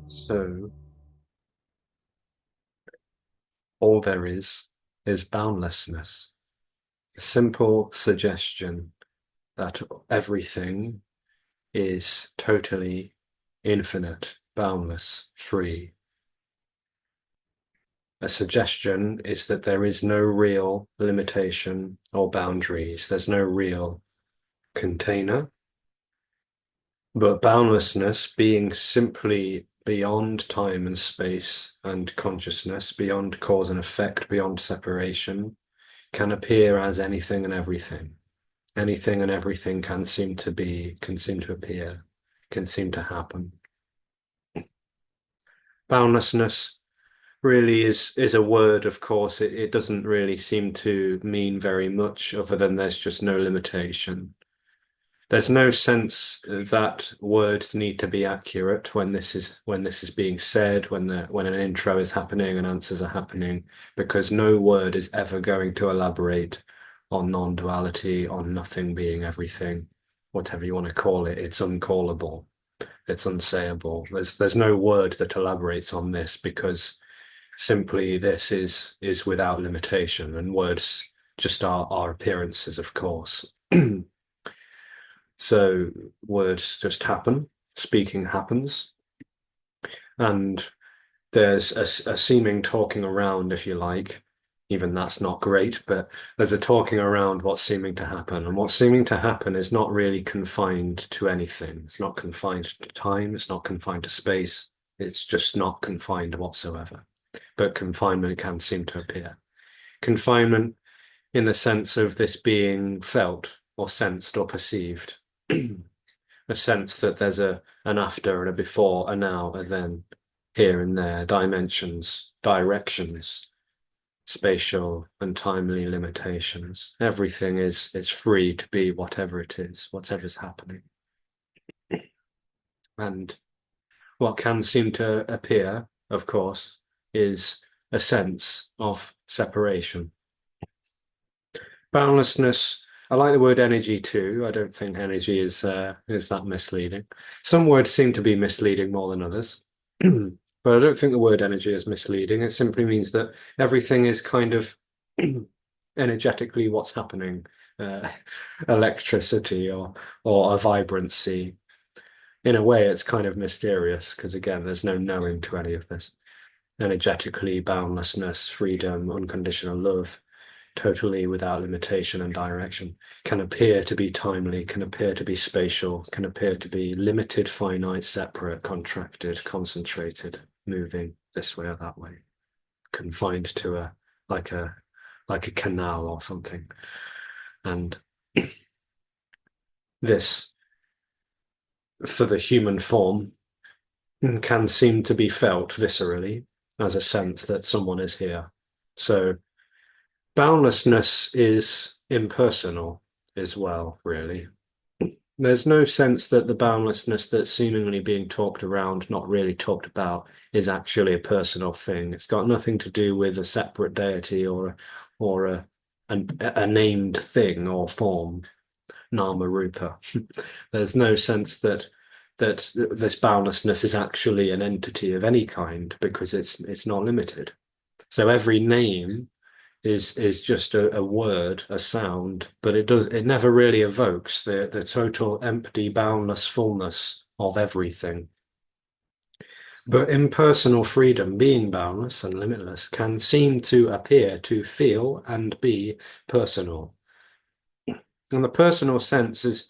So all there is boundlessness. A simple suggestion that everything is totally infinite, boundless, free. A suggestion is that there is no real limitation or boundaries. There's no real container. But boundlessness, being simply beyond time and space and consciousness, beyond cause and effect, beyond separation, can appear as anything and everything. Anything and everything can seem to appear, can seem to happen. Boundlessness really is a word, of course. It doesn't really seem to mean very much other than there's just no limitation. There's no sense that words need to be accurate when this is being said, when an intro is happening and answers are happening, because no word is ever going to elaborate on non-duality, on nothing being everything, whatever you want to call it. It's uncallable. It's unsayable. There's no word that elaborates on this because simply this is without limitation, and words just are appearances, of course. So words just happen, speaking happens, and there's a seeming talking around, if you like. Even that's not great, but there's a talking around what's seeming to happen. And what's seeming to happen is not really confined to anything. It's not confined to time, it's not confined to space, it's just not confined whatsoever. But confinement can seem to appear. Confinement in the sense of this being felt or sensed or perceived. A sense that there's an after and a before, a now, a then, here and there, dimensions, directions, spatial and timely limitations. Everything is free to be whatever it is, whatever's happening. And what can seem to appear, of course, is a sense of separation. Boundlessness. I like the word energy too. I don't think energy is that misleading. Some words seem to be misleading more than others, but I don't think the word energy is misleading. It simply means that everything is kind of energetically what's happening, uh, electricity or a vibrancy. In a way, it's kind of mysterious because again, there's no knowing to any of this. Energetically, boundlessness, freedom, unconditional love, totally without limitation and direction, can appear to be timely, can appear to be spatial, can appear to be limited, finite, separate, contracted, concentrated, moving this way or that way, confined to a like a canal or something. And this, for the human form, can seem to be felt viscerally as a sense that someone is here. So boundlessness is impersonal as well, really. There's no sense that the boundlessness that's seemingly being talked around, not really talked about, is actually a personal thing. It's got nothing to do with a separate deity or a named thing or form, Nama Rupa. There's no sense that this boundlessness is actually an entity of any kind because it's not limited. So every name is just a word, a sound, but it never really evokes the total empty, boundless fullness of everything. But impersonal freedom, being boundless and limitless, can seem to appear to feel and be personal. And the personal sense is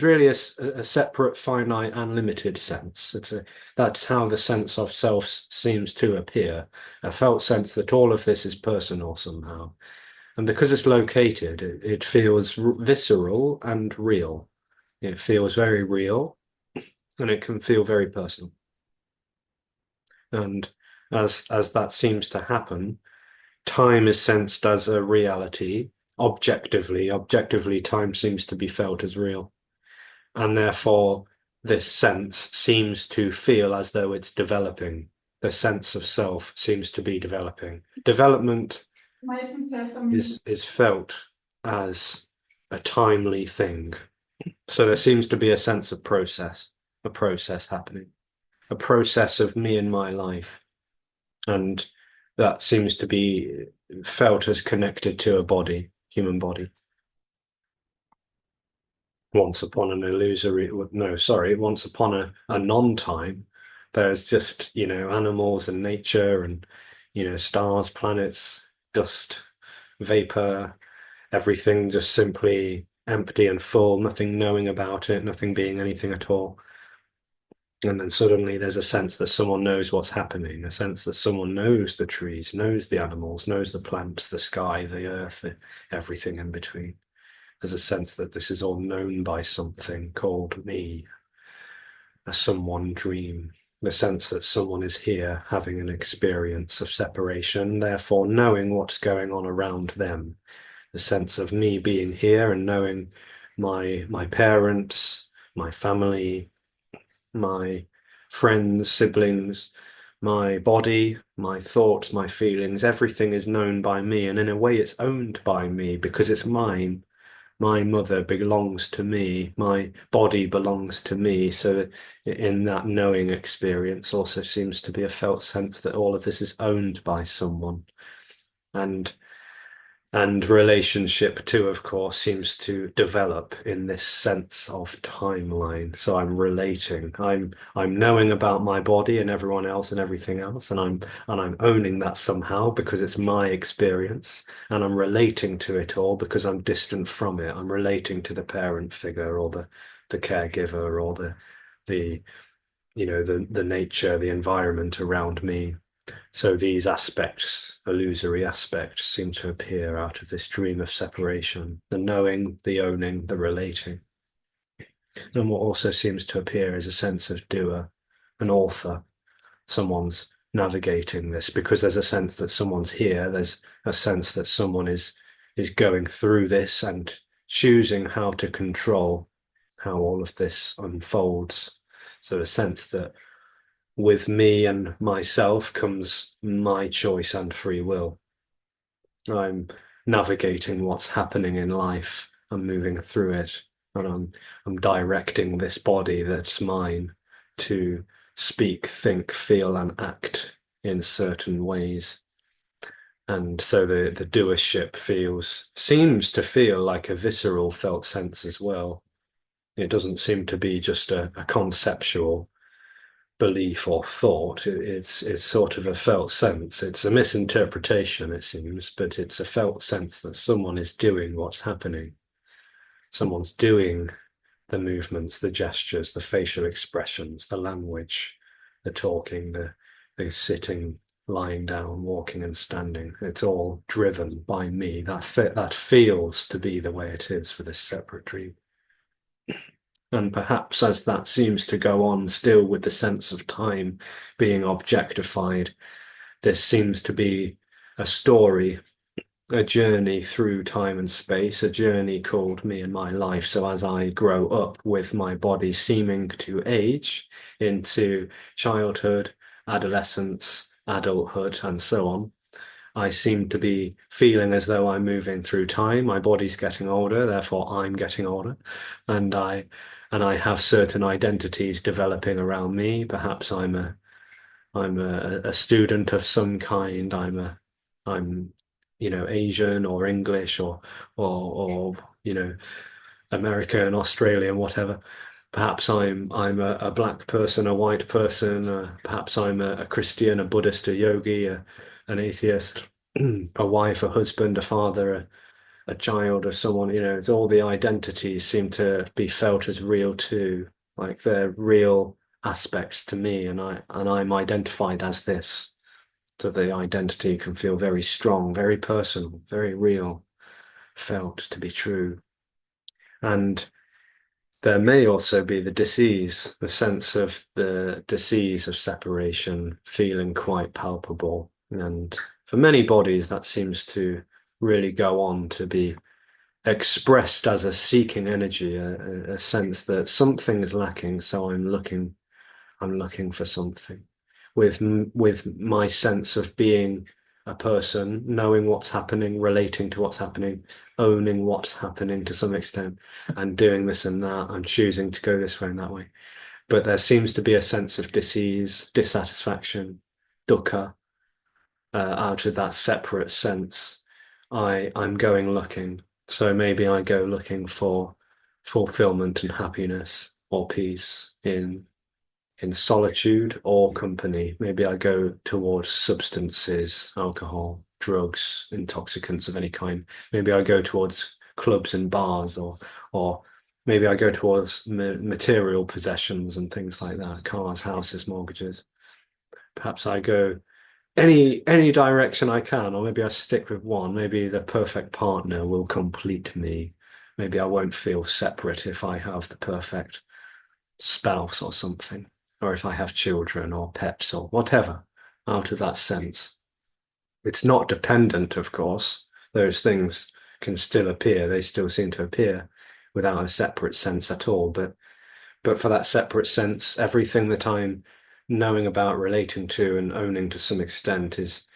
really a separate, finite, and limited sense. That's how the sense of self seems to appear, a felt sense that all of this is personal somehow. And because it's located, it feels visceral and real. It feels very real, and it can feel very personal. And as that seems to happen, time is sensed as a reality. Objectively, time seems to be felt as real. And therefore, this sense seems to feel as though it's developing. The sense of self seems to be developing. Development is felt as a timely thing. So there seems to be a sense of process, a process happening, a process of me and my life. And that seems to be felt as connected to a body, human body. Once upon an illusory, no, sorry, once upon a non-time, there's just, animals and nature and, stars, planets, dust, vapor, everything just simply empty and full, nothing knowing about it, nothing being anything at all. And then suddenly there's a sense that someone knows what's happening, a sense that someone knows the trees, knows the animals, knows the plants, the sky, the earth, everything in between. There's a sense that this is all known by something called me, a someone dream. The sense that someone is here having an experience of separation, therefore knowing what's going on around them. The sense of me being here and knowing my parents, my family, my friends, siblings, my body, my thoughts, my feelings, everything is known by me. And in a way, it's owned by me because it's mine. My mother belongs to me. My body belongs to me. So in that knowing experience also seems to be a felt sense that all of this is owned by someone. And relationship too, of course, seems to develop in this sense of timeline. So I'm relating. I'm knowing about my body and everyone else and everything else, and I'm owning that somehow because it's my experience, and I'm relating to it all because I'm distant from it. I'm relating to the parent figure or the caregiver or the the nature, the environment around me. So these aspects, illusory aspects, seem to appear out of this dream of separation, the knowing, the owning, the relating. And what also seems to appear is a sense of doer, an author. Someone's navigating this because there's a sense that someone's here. There's a sense that someone is going through this and choosing how to control how all of this unfolds. So a sense that with me and myself comes my choice and free will. I'm navigating what's happening in life. I'm moving through it, and I'm directing this body that's mine to speak, think, feel, and act in certain ways. And so the doership seems to feel like a visceral felt sense as well. It doesn't seem to be just a conceptual belief or thought. It's sort of a felt sense. It's a misinterpretation, it seems, but it's a felt sense that someone is doing what's happening. Someone's doing the movements, the gestures, the facial expressions, the language, the talking, the sitting, lying down, walking and standing. It's all driven by me. That feels to be the way it is for this separate dream. And perhaps as that seems to go on still with the sense of time being objectified, this seems to be a story, a journey through time and space, a journey called me and my life. So as I grow up with my body seeming to age into childhood, adolescence, adulthood, and so on, I seem to be feeling as though I'm moving through time. My body's getting older, therefore I'm getting older, and I have certain identities developing around me. Perhaps I'm a student of some kind. I'm Asian or English or American, Australian, whatever. Perhaps I'm a black person, a white person. Perhaps I'm a Christian, a Buddhist, a yogi, an atheist, a wife, a husband, a father, a child of someone. It's all the identities seem to be felt as real too, like they're real aspects to me, and I'm identified as this. So the identity can feel very strong, very personal, very real, felt to be true. And there may also be the disease, the sense of the disease of separation feeling quite palpable. And for many bodies, that seems to really go on to be expressed as a seeking energy, a sense that something is lacking, so I'm looking for something. With my sense of being a person, knowing what's happening, relating to what's happening, owning what's happening to some extent, and doing this and that. I'm choosing to go this way and that way. But there seems to be a sense of disease, dissatisfaction, dukkha, out of that separate sense. I'm going looking. So maybe I go looking for fulfillment and happiness or peace in solitude or company. Maybe I go towards substances, alcohol, drugs, intoxicants of any kind. Maybe I go towards clubs and bars, or maybe I go towards material possessions and things like that, cars, houses, mortgages. Perhaps I go any direction I can, or maybe I stick with one. Maybe the perfect partner will complete me. Maybe I won't feel separate if I have the perfect spouse or something, or if I have children or pets or whatever, out of that sense. It's not dependent, of course. Those things can still appear. They still seem to appear without a separate sense at all. But for that separate sense, everything that I'm knowing about, relating to, and owning to some extent is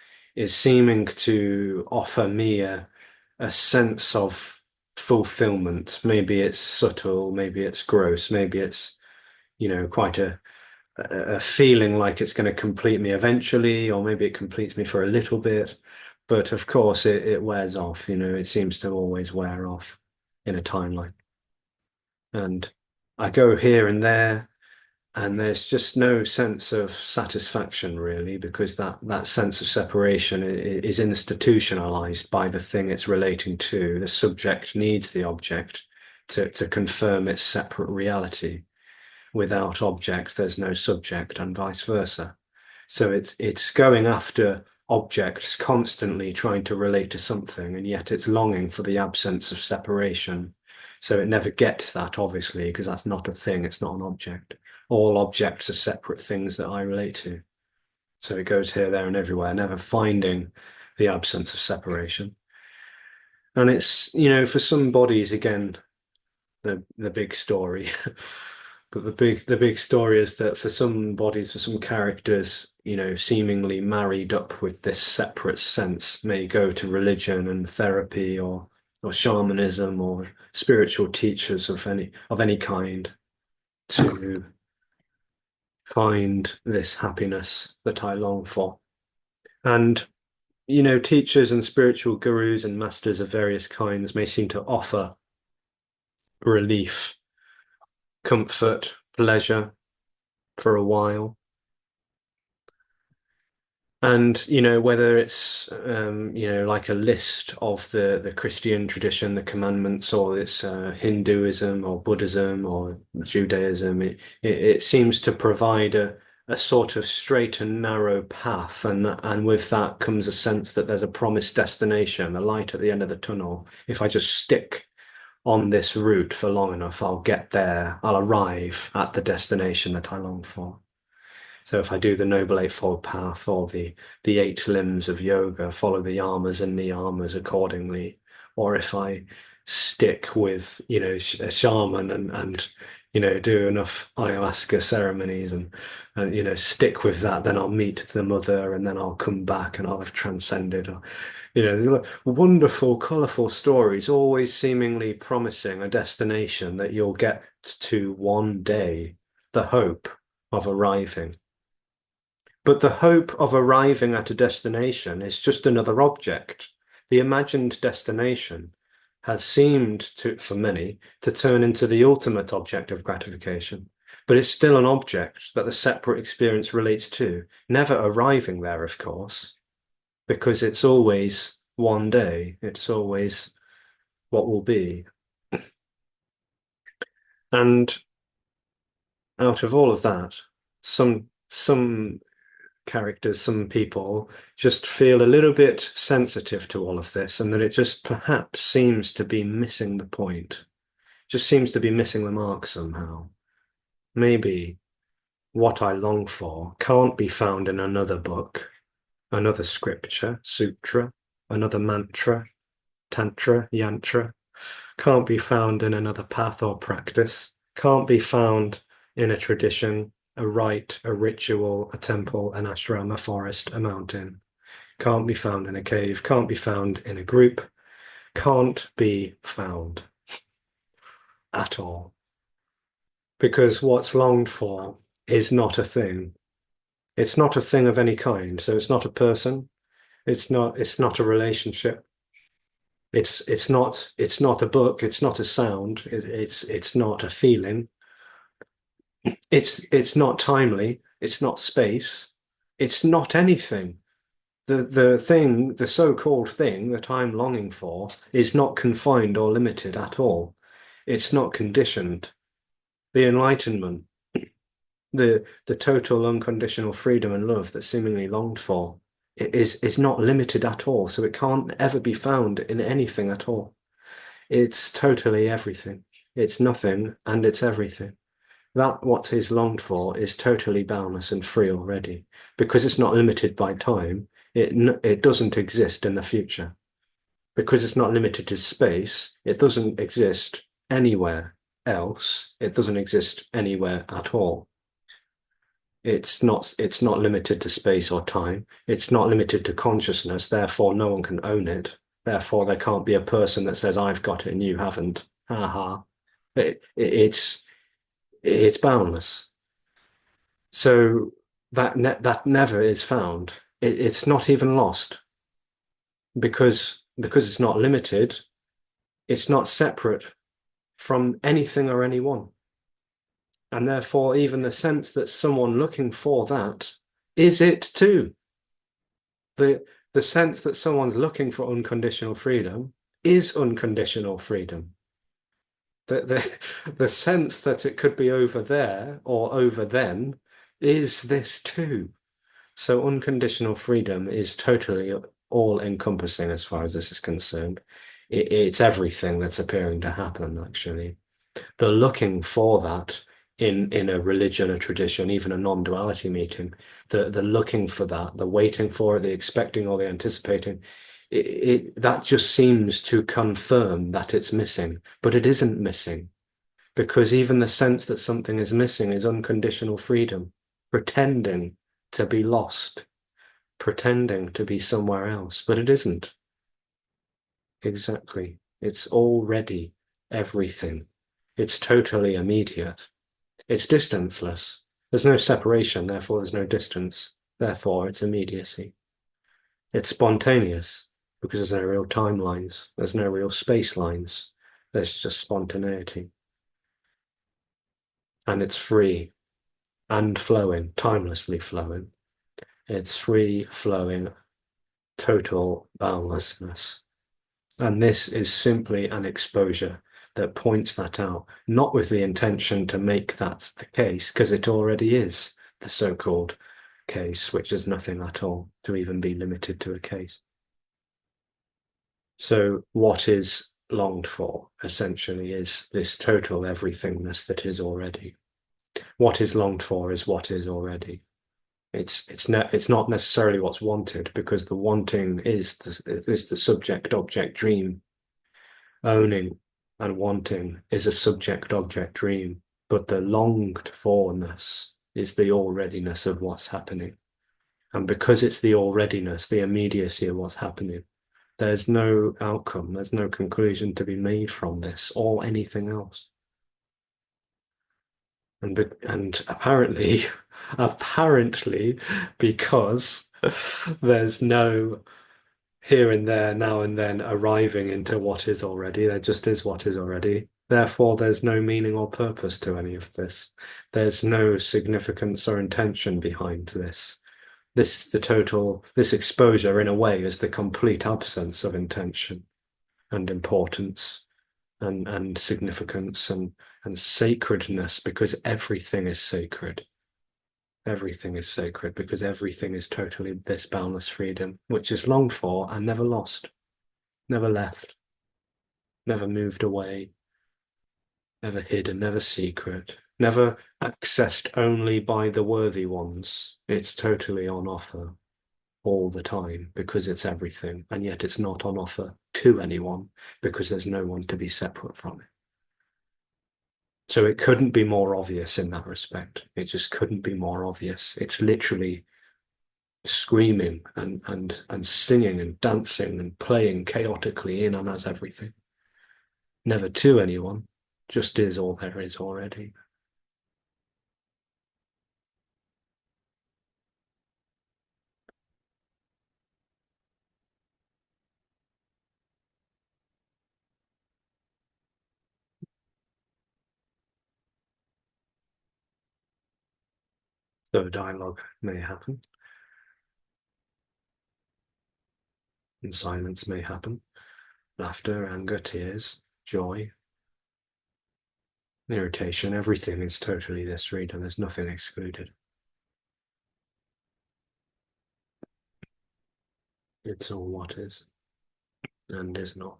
seeming to offer me a sense of fulfillment. Maybe it's subtle, maybe it's gross, maybe it's, quite a feeling like it's going to complete me eventually, or maybe it completes me for a little bit. But of course, it wears off. It seems to always wear off in a timeline. And I go here and there, and there's just no sense of satisfaction really, because that sense of separation is institutionalized by the thing it's relating to. The subject needs the object to confirm its separate reality. Without object, there's no subject, and vice versa. So it's going after objects, constantly trying to relate to something, and yet it's longing for the absence of separation. So it never gets that, obviously, because that's not a thing, it's not an object. All objects are separate things that I relate to. So it goes here, there, and everywhere, never finding the absence of separation. And it's, for some bodies, again, the big story. But the big story is that for some bodies, for some characters, seemingly married up with this separate sense, may go to religion and therapy or shamanism or spiritual teachers of any kind to find this happiness that I long for. And teachers and spiritual gurus and masters of various kinds may seem to offer relief, comfort, pleasure for a while. And, whether it's, like a list of the Christian tradition, the commandments, or it's Hinduism or Buddhism or Judaism, it seems to provide a sort of straight and narrow path. And with that comes a sense that there's a promised destination, a light at the end of the tunnel. If I just stick on this route for long enough, I'll get there. I'll arrive at the destination that I long for. So if I do the Noble Eightfold Path or the eight limbs of yoga, follow the yamas and niyamas accordingly, or if I stick with, a shaman and do enough ayahuasca ceremonies and stick with that, then I'll meet the mother and then I'll come back and I'll have transcended. Or, there's wonderful, colourful stories, always seemingly promising a destination that you'll get to one day, the hope of arriving. But the hope of arriving at a destination is just another object. The imagined destination has seemed to, for many, to turn into the ultimate object of gratification. But it's still an object that the separate experience relates to, never arriving there, of course, because it's always one day. It's always what will be. And out of all of that, some characters, some people just feel a little bit sensitive to all of this, and that it just perhaps seems to be missing the point, just seems to be missing the mark somehow. Maybe what I long for can't be found in another book, another scripture, sutra, another mantra, tantra, yantra, can't be found in another path or practice, can't be found in a tradition, a rite, a ritual, a temple, an ashram, a forest, a mountain. can't be found in a cave, can't be found in a group, can't be found at all. Because what's longed for is not a thing. It's not a thing of any kind. So it's not a person. It's not a relationship. It's not a book. It's not a sound. It's not a feeling. It's not timely. It's not space. It's not anything. The so-called thing that I'm longing for is not confined or limited at all. It's not conditioned. The enlightenment, the total unconditional freedom and love that's seemingly longed for, it is not limited at all. So it can't ever be found in anything at all. It's totally everything. It's nothing and it's everything. That what is longed for is totally boundless and free already. Because it's not limited by time, it doesn't exist in the future. Because it's not limited to space, it doesn't exist anywhere else. It doesn't exist anywhere at all. It's not limited to space or time. It's not limited to consciousness, therefore no one can own it. Therefore there can't be a person that says I've got it and you haven't. Ha ha. It's boundless. So that never is found. It's not even lost because it's not limited. It's not separate from anything or anyone. And therefore, even the sense that someone looking for that is it too. The sense that someone's looking for unconditional freedom is unconditional freedom. The sense that it could be over there or over then is this too. So unconditional freedom is totally all encompassing as far as this is concerned. It's everything that's appearing to happen, actually. The looking for that in a religion, a tradition, even a non-duality meeting, the looking for that, the waiting for it, the expecting or the anticipating, that just seems to confirm that it's missing, but it isn't missing because even the sense that something is missing is unconditional freedom, pretending to be lost, pretending to be somewhere else, but it isn't. Exactly. It's already everything. It's totally immediate. It's distanceless. There's no separation, therefore there's no distance. Therefore, it's immediacy. It's spontaneous because there's no real timelines. There's no real space lines. There's just spontaneity. And it's free and flowing, timelessly flowing. It's free flowing, total boundlessness. And this is simply an exposure that points that out, not with the intention to make that the case, because it already is the so-called case, which is nothing at all to even be limited to a case. So what is longed for essentially is this total everythingness that is already. What is longed for is what is already. It's not necessarily what's wanted because the wanting is the subject-object dream. Owning and wanting is a subject-object dream, but the longed forness is the alreadiness of what's happening. And because it's the alreadiness, the immediacy of what's happening, there's no outcome, there's no conclusion to be made from this or anything else. And apparently, apparently, because there's no here and there, now and then arriving into what is already, there just is what is already. Therefore, there's no meaning or purpose to any of this. There's no significance or intention behind this. This exposure, in a way, is the complete absence of intention and importance and significance and sacredness, because everything is sacred. Everything is sacred because everything is totally this boundless freedom, which is longed for and never lost, never left, never moved away, never hidden, never secret, never accessed only by the worthy ones. It's totally on offer all the time because it's everything, and yet it's not on offer to anyone because there's no one to be separate from it. So it couldn't be more obvious in that respect. It just couldn't be more obvious. It's literally screaming and singing and dancing and playing chaotically in and as everything. Never to anyone, just is all there is already. So dialogue may happen, and silence may happen. Laughter, anger, tears, joy, irritation, everything is totally this reader. There's nothing excluded. It's all what is and is not.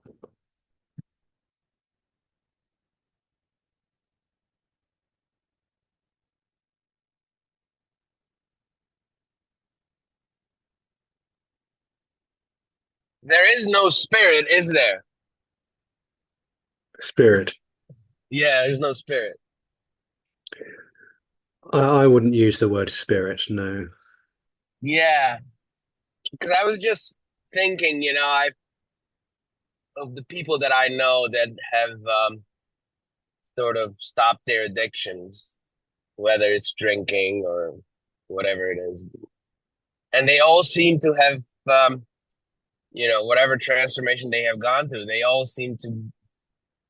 There is no spirit, is there? Spirit. Yeah, there's no spirit. I wouldn't use the word spirit, no. Yeah, because I was just thinking, I of the people that I know that have sort of stopped their addictions, whether it's drinking or whatever it is, and they all seem to have, whatever transformation they have gone through, they all seem to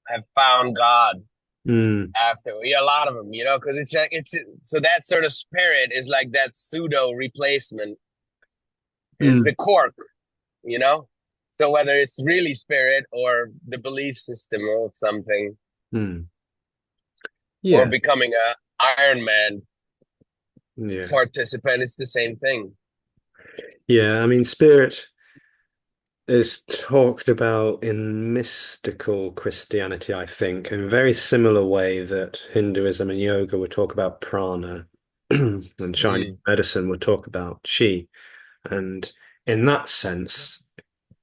have found God Mm, after. Yeah, a lot of them, because it's so that sort of spirit is like that pseudo replacement is mm, the cork, you know. So whether it's really spirit or the belief system or something, mm. or Yeah, becoming a Iron Man yeah. participant, it's the same thing. Yeah, I mean, spirit is talked about in mystical Christianity, I think, in a very similar way that Hinduism and yoga would talk about prana and Chinese Mm, medicine would talk about chi. And in that sense,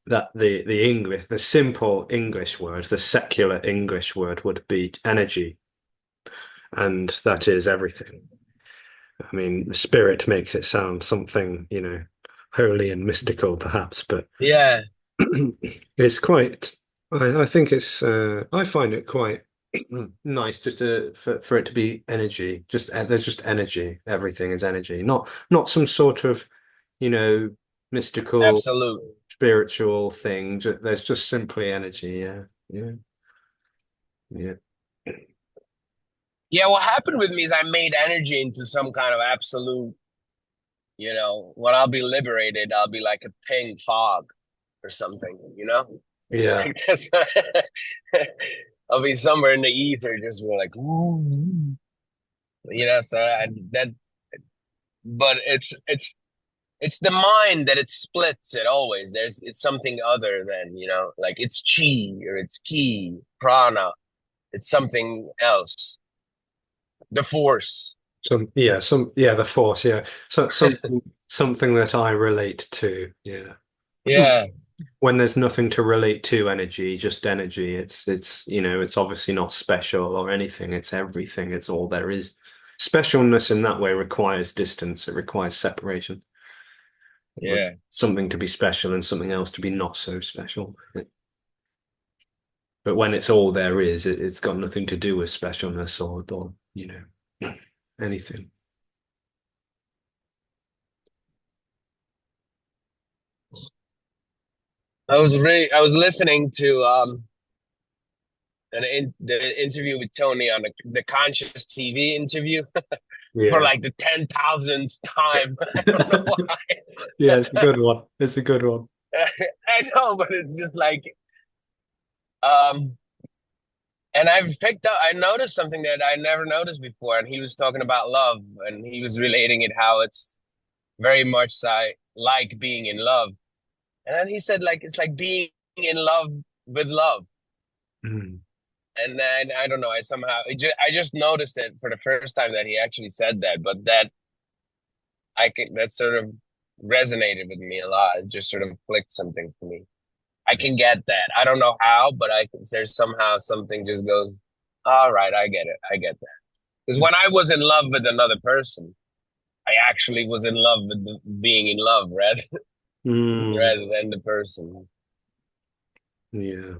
that the English, the simple English word, the secular English word would be energy, and that is everything. I mean, spirit makes it sound something, holy and mystical, perhaps, but yeah, it's quite. I think I find it quite nice just for it to be energy. Just there's just energy. Everything is energy, not some sort of, you know, mystical absolutely. spiritual thing. There's just simply energy. Yeah, yeah, yeah. Yeah, what happened with me is I made energy into some kind of absolute, when I'll be liberated, I'll be like a pink fog or something, Yeah. Like that's I'll be somewhere in the ether, just like, ooh, so that, but it's the mind that it splits it always. It's something other than, like it's chi or it's ki, prana. It's something else. The force. The force, yeah. So something that I relate to, yeah. Yeah, When there's nothing to relate to energy, just energy, it's obviously not special or anything, it's everything, it's all there is. Specialness in that way requires distance, it requires separation. yeah, Something to be special and something else to be not so special. But when it's all there is, it's got nothing to do with specialness or anything. I was listening to the interview with Tony on the Conscious TV interview for Yeah. like the 10,000th time. I don't know why. Yeah, it's a good one. It's a good one. I know, but it's just like, um, and I noticed something that I never noticed before. And he was talking about love, and he was relating it how it's very much like being in love. And then he said, like, it's like being in love with love. Mm. And then I don't know, I just noticed it for the first time that he actually said that, but that sort of resonated with me a lot. It just sort of clicked something for me. I can get that. I don't know how, but there's somehow something just goes, all right, I get it. I get that. Because when I was in love with another person, I actually was in love with being in love rather Mm, rather than the person. yeah,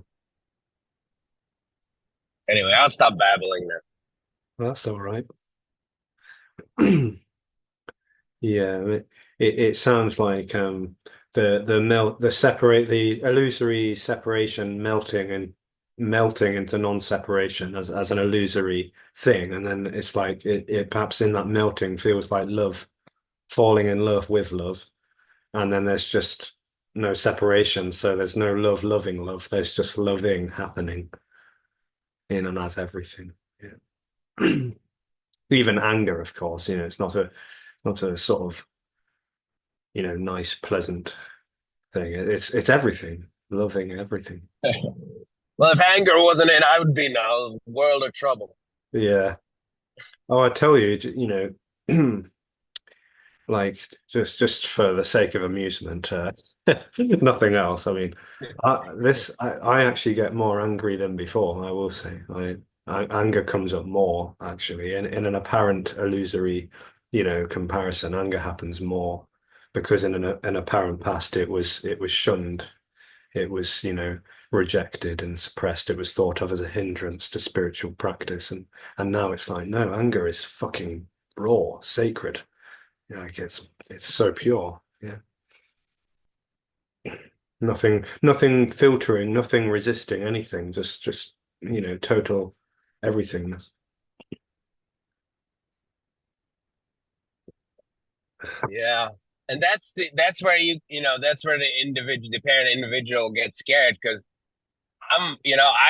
Anyway, I'll stop babbling now. that's all right. Yeah, it sounds like the illusory separation melting into non-separation as an illusory thing, and then it's like it perhaps in that melting feels like love, falling in love with love, and then there's just no separation, so there's no love loving love, there's just loving happening in and as everything. Yeah. Even anger, of course, it's not a sort of nice, pleasant thing. It's everything, loving everything. Well, if anger wasn't it, I would be in a world of trouble. Yeah. Oh, I tell you, like just for the sake of amusement, nothing else. I mean, I actually get more angry than before. I will say, anger comes up more actually in an apparent illusory, comparison. Anger happens more because in an apparent past it was shunned. It was, rejected and suppressed. It was thought of as a hindrance to spiritual practice. And now it's like, no, anger is fucking raw, sacred. Like it's so pure. Yeah. Nothing filtering, nothing resisting anything, just total everythingness. Yeah. And that's where that's where the parent individual gets scared because I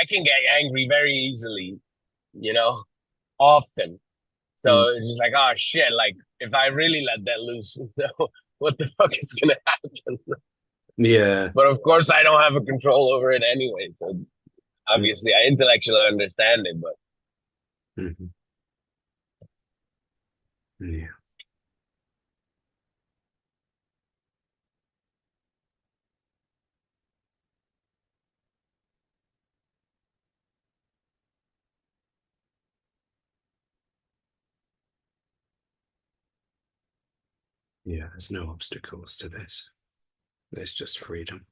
can get angry very easily, you know, often. Mm. So it's just like, oh shit, like if I really let that loose, what the fuck is gonna happen? Yeah. But of course I don't have a control over it anyway. So Mm. obviously I intellectually understand it, but Mhm. Yeah. Yeah. There's no obstacles to this. There's just freedom.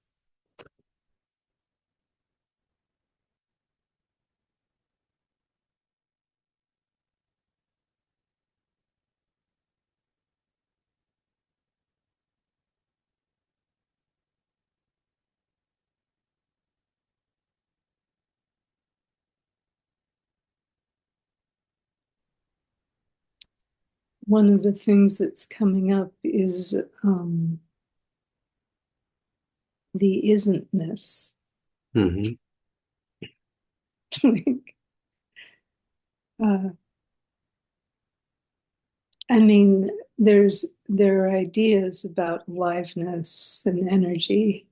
One of the things that's coming up is the isn't-ness. Hmm. Like, I mean, there are ideas about aliveness and energy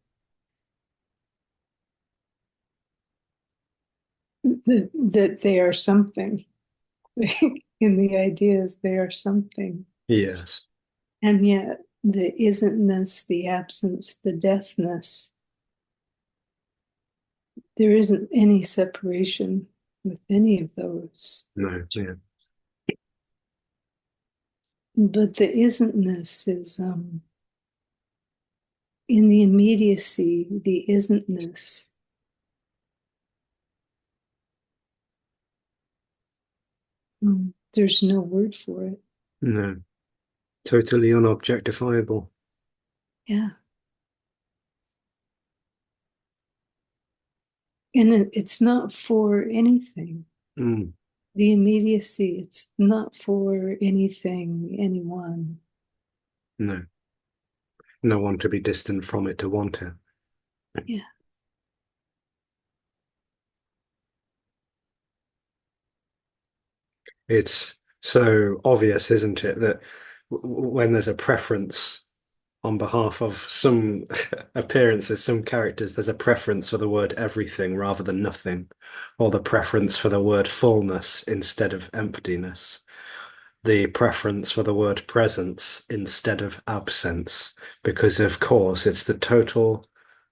that they are something. In the ideas, they are something. Yes. And yet the isn't-ness, the absence, the deathness, there isn't any separation with any of those. No. Yeah. But the isn't-ness is in the immediacy, the isn't-ness. There's no word for it. No. Totally unobjectifiable. Yeah. And it's not for anything. Mm. The immediacy, it's not for anything, anyone. No. No one to be distant from it to want it. Yeah. It's so obvious, isn't it, that when there's a preference on behalf of some appearances, some characters, there's a preference for the word everything rather than nothing, or the preference for the word fullness instead of emptiness, the preference for the word presence instead of absence, because of course it's the total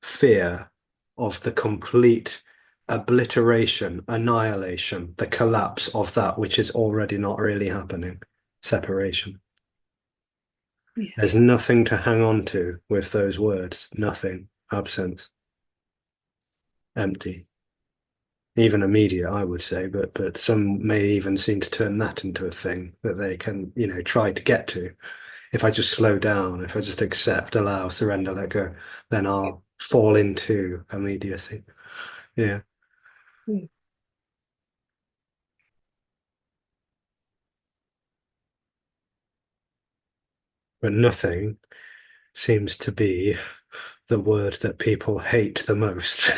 fear of the complete obliteration, annihilation, the collapse of that which is already not really happening, separation. Yeah. There's nothing to hang on to with those words. Nothing. Absence. Empty. Even immediate, I would say, but some may even seem to turn that into a thing that they can, try to get to. If I just slow down, if I just accept, allow, surrender, let go, then I'll fall into immediacy. Yeah. Yeah. But nothing seems to be the word that people hate the most.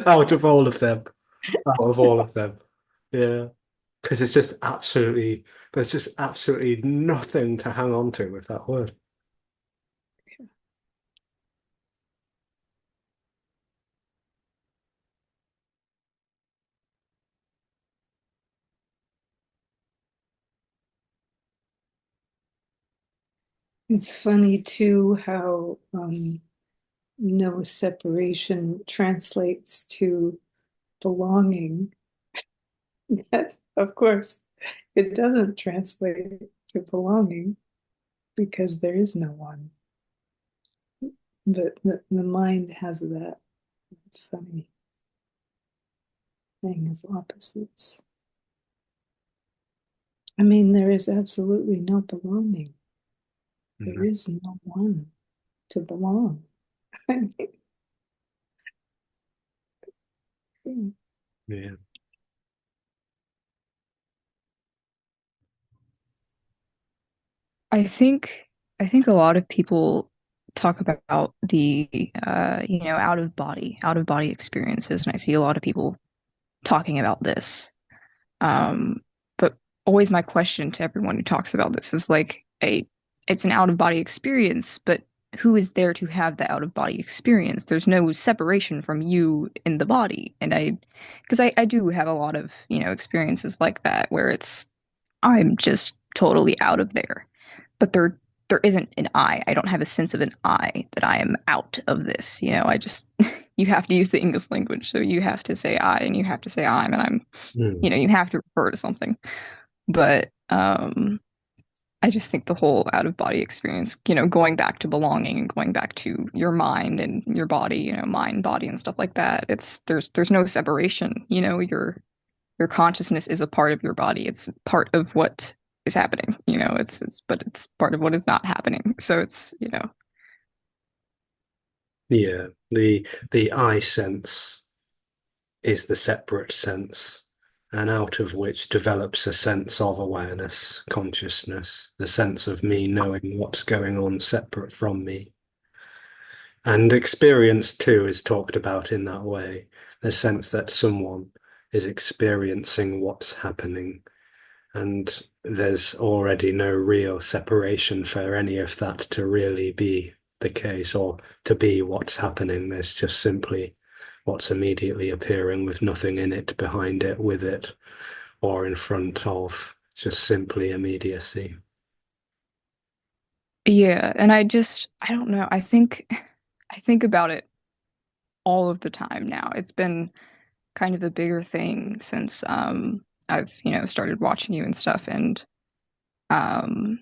Out of all of them. Out of all of them. Yeah. Because there's just absolutely nothing to hang on to with that word. It's funny too how no separation translates to belonging. Yet, of course, it doesn't translate to belonging because there is no one. But the mind has that funny thing of opposites. I mean, there is absolutely no belonging. There is no one to belong. Yeah. I think I think a lot of people talk about the out of body experiences, and I see a lot of people talking about this. But always my question to everyone who talks about this is like a it's an out of body experience, but who is there to have the out of body experience? There's no separation from you in the body. And because I do have a lot of, experiences like that where I'm just totally out of there. But there isn't an I. I don't have a sense of an I that I am out of this. I just you have to use the English language. So you have to say I and you have to say I'm and I'm, Mm. you have to refer to something. But I just think the whole out of body experience, going back to belonging and going back to your mind and your body, mind, body and stuff like that. There's no separation. Your consciousness is a part of your body. It's part of what is happening. But it's part of what is not happening. So it's. Yeah. The I sense is the separate sense, and out of which develops a sense of awareness, consciousness, the sense of me knowing what's going on separate from me. And experience too is talked about in that way, the sense that someone is experiencing what's happening, and there's already no real separation for any of that to really be the case or to be what's happening. There's just simply what's immediately appearing with nothing in it, behind it, with it, or in front of, just simply immediacy. Yeah, and I don't know. I think about it all of the time now. It's been kind of a bigger thing since I've, started watching you and stuff, and um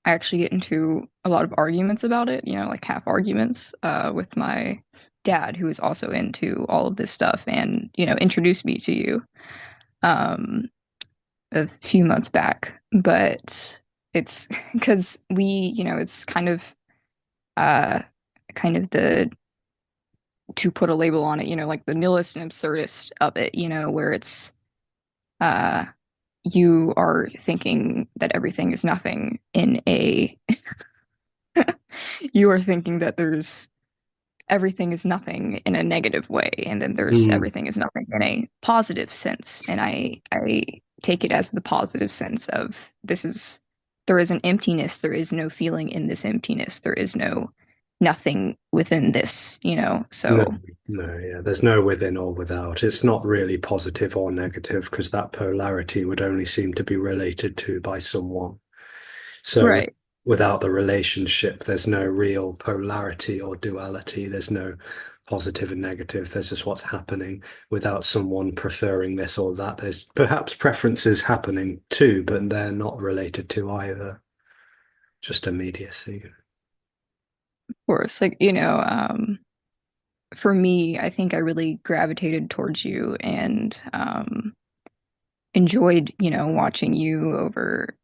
I actually get into a lot of arguments about it, like half arguments with my dad, who is also into all of this stuff and, introduced me to you um a few months back. But it's because it's uh kind of the to put a label on it, like the nihilist and absurdist of it, where it's uh you are thinking that everything is nothing in a you are thinking that there's everything is nothing in a negative way, and then there's Mm, everything is nothing in a positive sense. And I take it as the positive sense of there is an emptiness, there is no feeling in this emptiness, there is no nothing within this, no, so no, yeah, there's no within or without. It's not really positive or negative because that polarity would only seem to be related to by someone. So right. without the relationship, there's no real polarity or duality. There's no positive and negative. There's just what's happening without someone preferring this or that. There's perhaps preferences happening too, but they're not related to either. just immediacy. Of course, like, for me, I think I really gravitated towards you and enjoyed, watching you over,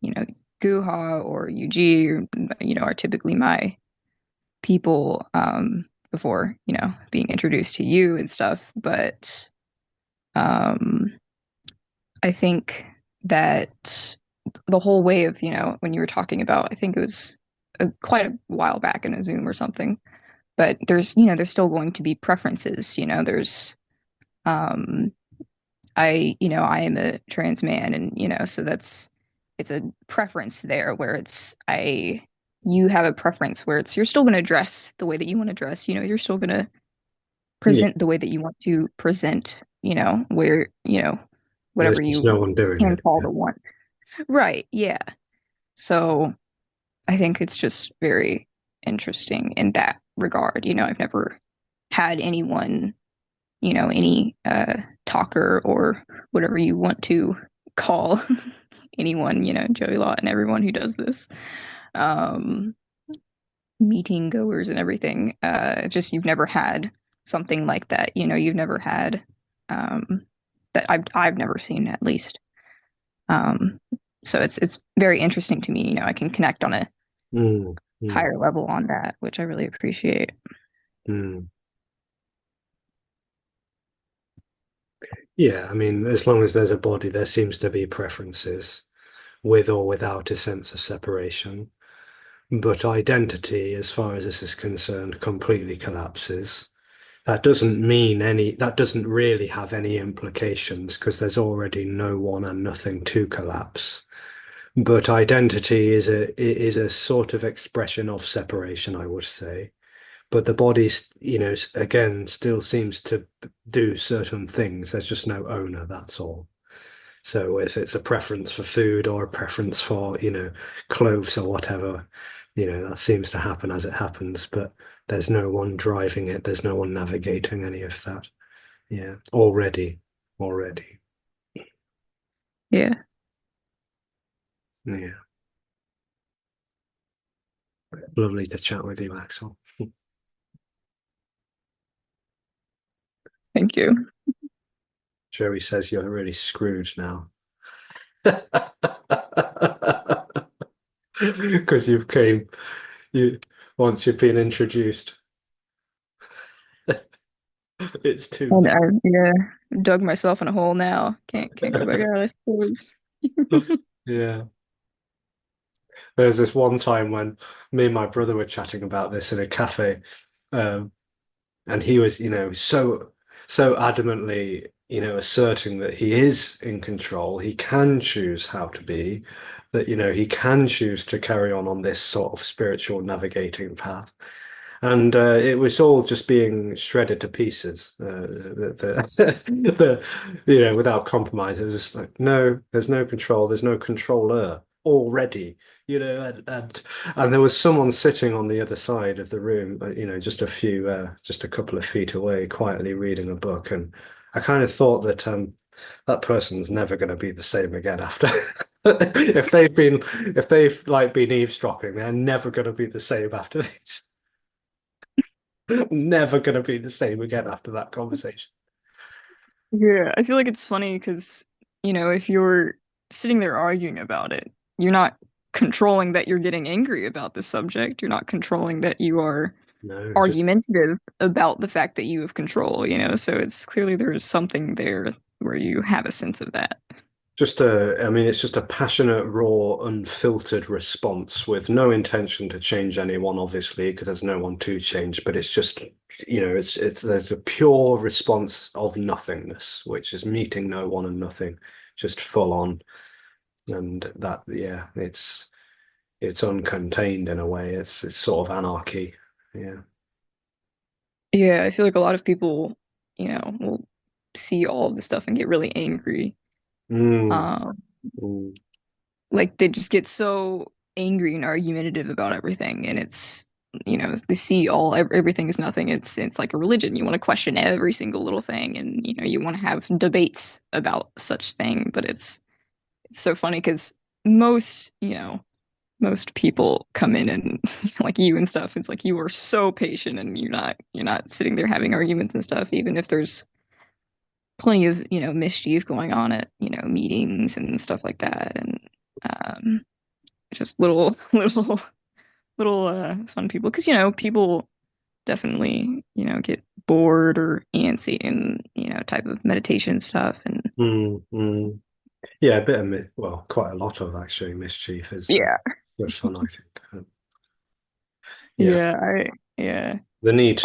you know, Guha or UG, or, are typically my people before, being introduced to you and stuff. But um, I think that the whole way of, when you were talking about, I think it was quite a while back in a Zoom or something, but there's still going to be preferences, there's, um, I am a trans man, and so it's a preference there where you have a preference where you're still going to dress the way that you want to dress, you're still going to Yeah, present the way that you want to present, where, there's whatever just you no one doing can it. call the want. Right, yeah. So I think it's just very interesting in that regard. I've never had anyone, any talker or whatever you want to call anyone, Joey Law and everyone who does this, um, meeting goers and everything. Just you've never had something like that. You've never had that I've never seen, at least. Um, so it's very interesting to me. I can connect on a Mm, mm, higher level on that, which I really appreciate. mm. Yeah, I mean, as long as there's a body, there seems to be preferences, with or without a sense of separation. But identity, as far as this is concerned, completely collapses. That doesn't really have any implications because there's already no one and nothing to collapse. But identity is a sort of expression of separation, I would say. But the body, again, still seems to do certain things. There's just no owner, that's all. So if it's a preference for food or a preference for, clothes or whatever, that seems to happen as it happens, but there's no one driving it. There's no one navigating any of that. Yeah, already. Yeah. Yeah. Lovely to chat with you, Axel. Thank you. Joey says you're really screwed now. Because you once you've been introduced, it's too And late. yeah, dug myself in a hole now. Can't go back out, I suppose. Yeah. There was this one time when me and my brother were chatting about this in a cafe, um, and he was, so adamantly, asserting that he is in control. He can choose how to be, that, he can choose to carry on this sort of spiritual navigating path. And it was all just being shredded to pieces. Without compromise, it was just like, no, there's no control, there's no controller already, and there was someone sitting on the other side of the room, just a couple of feet away, quietly reading a book, and I kind of thought that that person's never going to be the same again after. If they've like been eavesdropping, they're never going to be the same after this. Never going to be the same again after that conversation. Yeah, I feel like it's funny because, if you're sitting there arguing about it, you're not controlling that you're getting angry about the subject. You're not controlling that you are No, just argumentative about the fact that you have control, So it's clearly there's something there where you have a sense of that. I mean, it's just a passionate, raw, unfiltered response with no intention to change anyone, obviously, because there's no one to change. But it's just, there's a pure response of nothingness, which is meeting no one and nothing, just full on. And that, yeah, it's uncontained in a way. It's sort of anarchy. Yeah. Yeah, I feel like a lot of people, will see all of this stuff and get really angry. Mm, Um, mm, like they just get so angry and argumentative about everything, and they see everything is nothing. It's like a religion. You want to question every single little thing, and you want to have debates about such thing. But it's so funny because most most people come in and like you and stuff, it's like you are so patient and you're not sitting there having arguments and stuff, even if there's plenty of, mischief going on at, meetings and stuff like that. And um just little little fun people because people definitely get bored or antsy in type of meditation stuff and Mm, mm. Yeah, a bit of well, quite a lot of actually mischief is yeah good fun, I think. Yeah, yeah the I need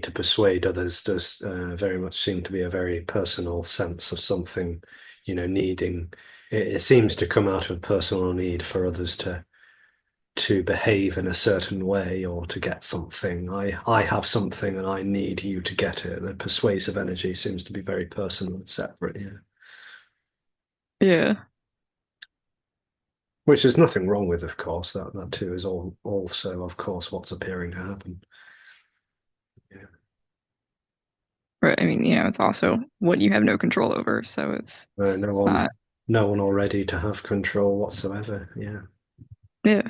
to persuade others does very much seem to be a very personal sense of something, needing. It seems to come out of personal need for others to behave in a certain way or to get something. I have something and I need you to get it. The persuasive energy seems to be very personal and separate, yeah. yeah Which there's nothing wrong with, of course. That too is also, of course, what's appearing to happen. Yeah. right. I mean, it's also what you have no control over, so it's No it's one, not no one already to have control whatsoever. Yeah. yeah